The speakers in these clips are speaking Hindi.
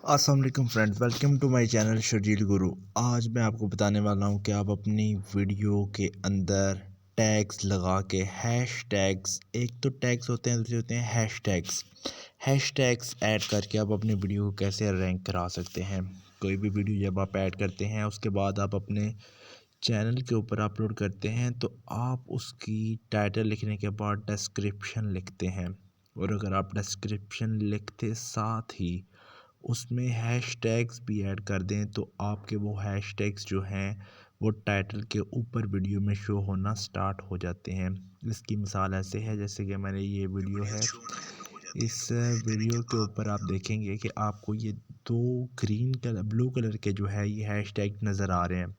अस्सलाम वालेकुम friends, welcome to my channel Sharjeel Guru. आज मैं आपको बताने वाला हूं कि आप अपनी वीडियो के अंदर टैग्स लगा के हैश टैग्स, एक तो टैग्स होते हैं, दूसरे होते हैं हैश टैग्स ऐड करके आप अपनी वीडियो को कैसे रैंक करा सकते हैं। कोई भी वीडियो जब आप ऐड करते हैं उसके बाद आप अपने चैनल के ऊपर अपलोड करते हैं तो आप उसकी टाइटल लिखने के बाद डिस्क्रिप्शन लिखते हैं, और अगर आप डिस्क्रिप्शन लिखते साथ ही उसमें हैशटैग्स भी ऐड कर दें तो आपके वो हैशटैग्स जो हैं वो टाइटल के ऊपर वीडियो में शो होना स्टार्ट हो जाते हैं। इसकी मिसाल ऐसे है जैसे कि मैंने ये वीडियो है, इस वीडियो के ऊपर आप देखेंगे कि आपको ये दो ग्रीन कलर ब्लू कलर के जो है ये हैशटैग नज़र आ रहे हैं।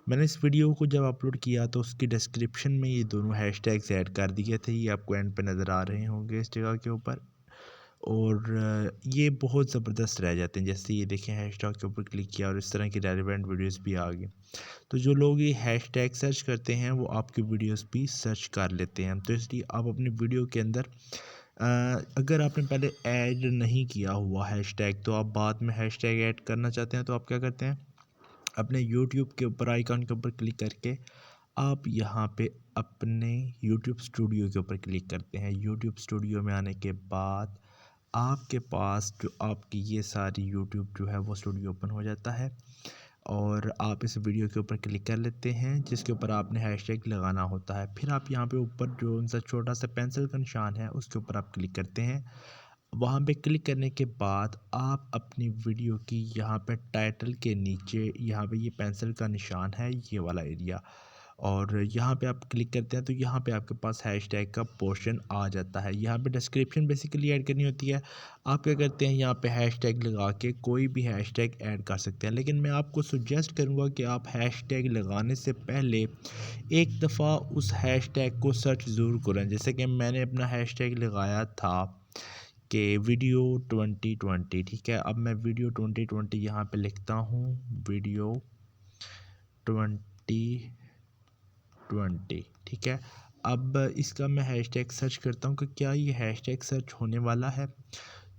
मैंने इस वीडियो को जब अपलोड किया तो उसकी डिस्क्रिप्शन में ये दोनों हैशटैग्स ऐड कर दिए थे, ये आपको एंड पे नज़र आ रहे होंगे इस जगह के ऊपर। और ये बहुत ज़बरदस्त रह जाते हैं। जैसे ये देखें, हैशटैग के ऊपर क्लिक किया और इस तरह की रेलेवेंट वीडियोस भी आ गई। तो जो लोग ये हैशटैग सर्च करते हैं वो आपकी वीडियोस भी सर्च कर लेते हैं। तो इसलिए आप अपनी वीडियो के अंदर अगर आपने पहले ऐड नहीं किया हुआ हैशटैग तो आप बाद में हैशटैग ऐड करना चाहते हैं तो आप क्या करते हैं, अपने यूट्यूब के ऊपर आइकन के ऊपर क्लिक करके आप यहाँ पे अपने यूट्यूब स्टूडियो के ऊपर क्लिक करते हैं। यूट्यूब स्टूडियो में आने के बाद आपके पास जो आपकी ये सारी यूट्यूब जो है वो स्टूडियो ओपन हो जाता है, और आप इस वीडियो के ऊपर क्लिक कर लेते हैं जिसके ऊपर आपने हैशटैग लगाना होता है। फिर आप यहाँ पे ऊपर जो उनका छोटा सा पेंसिल का निशान है उसके ऊपर आप क्लिक करते हैं। वहाँ पे क्लिक करने के बाद आप अपनी वीडियो की यहाँ पे टाइटल के नीचे यहाँ पे ये पेंसिल का निशान है, ये वाला एरिया, और यहाँ पे आप क्लिक करते हैं तो यहाँ पे आपके पास हैशटैग का पोर्शन आ जाता है। यहाँ पे डिस्क्रिप्शन बेसिकली ऐड करनी होती है। आप क्या करते हैं, यहाँ पे हैशटैग लगा के कोई भी हैशटैग ऐड कर सकते हैं, लेकिन मैं आपको सुजेस्ट करूँगा कि आप हैशटैग लगाने से पहले एक दफ़ा उस हैशटैग को सर्च ज़रूर करें। जैसे कि मैंने अपना हैशटैग लगाया था कि वीडियो 2020, ठीक है। अब मैं वीडियो 2020 यहाँ पे लिखता हूँ, वीडियो 2020, ठीक है। अब इसका मैं हैशटैग सर्च करता हूँ कि क्या ये हैशटैग सर्च होने वाला है,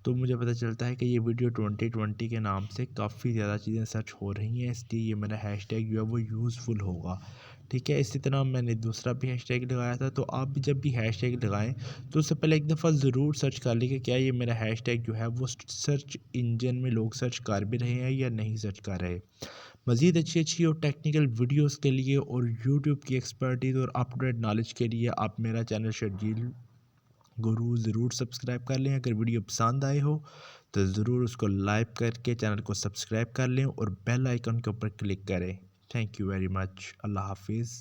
तो मुझे पता चलता है कि ये वीडियो 2020 के नाम से काफ़ी ज़्यादा चीज़ें सर्च हो रही हैं, इसलिए ये मेरा हैशटैग जो है वो यूज़फुल होगा, ठीक है। इसी तरह मैंने दूसरा भी हैशटैग लगाया था। तो आप भी जब भी हैशटैग लगाएं तो उससे पहले एक दफ़ा ज़रूर सर्च कर लें कि क्या ये मेरा हैशटैग जो है वो सर्च इंजन में लोग सर्च कर भी रहे हैं या नहीं सर्च कर रहे। मज़ीद अच्छी और टेक्निकल वीडियोस के लिए और यूट्यूब की एक्सपर्टीज़ और अप टू डेट नॉलेज के लिए आप मेरा चैनल शर्जील गुरु ज़रूर सब्सक्राइब कर लें। अगर वीडियो पसंद आए हो तो ज़रूर उसको लाइक करके चैनल को सब्सक्राइब कर लें और बेल आइकन के ऊपर क्लिक करें। Thank you very much. अल्लाह हाफिज़।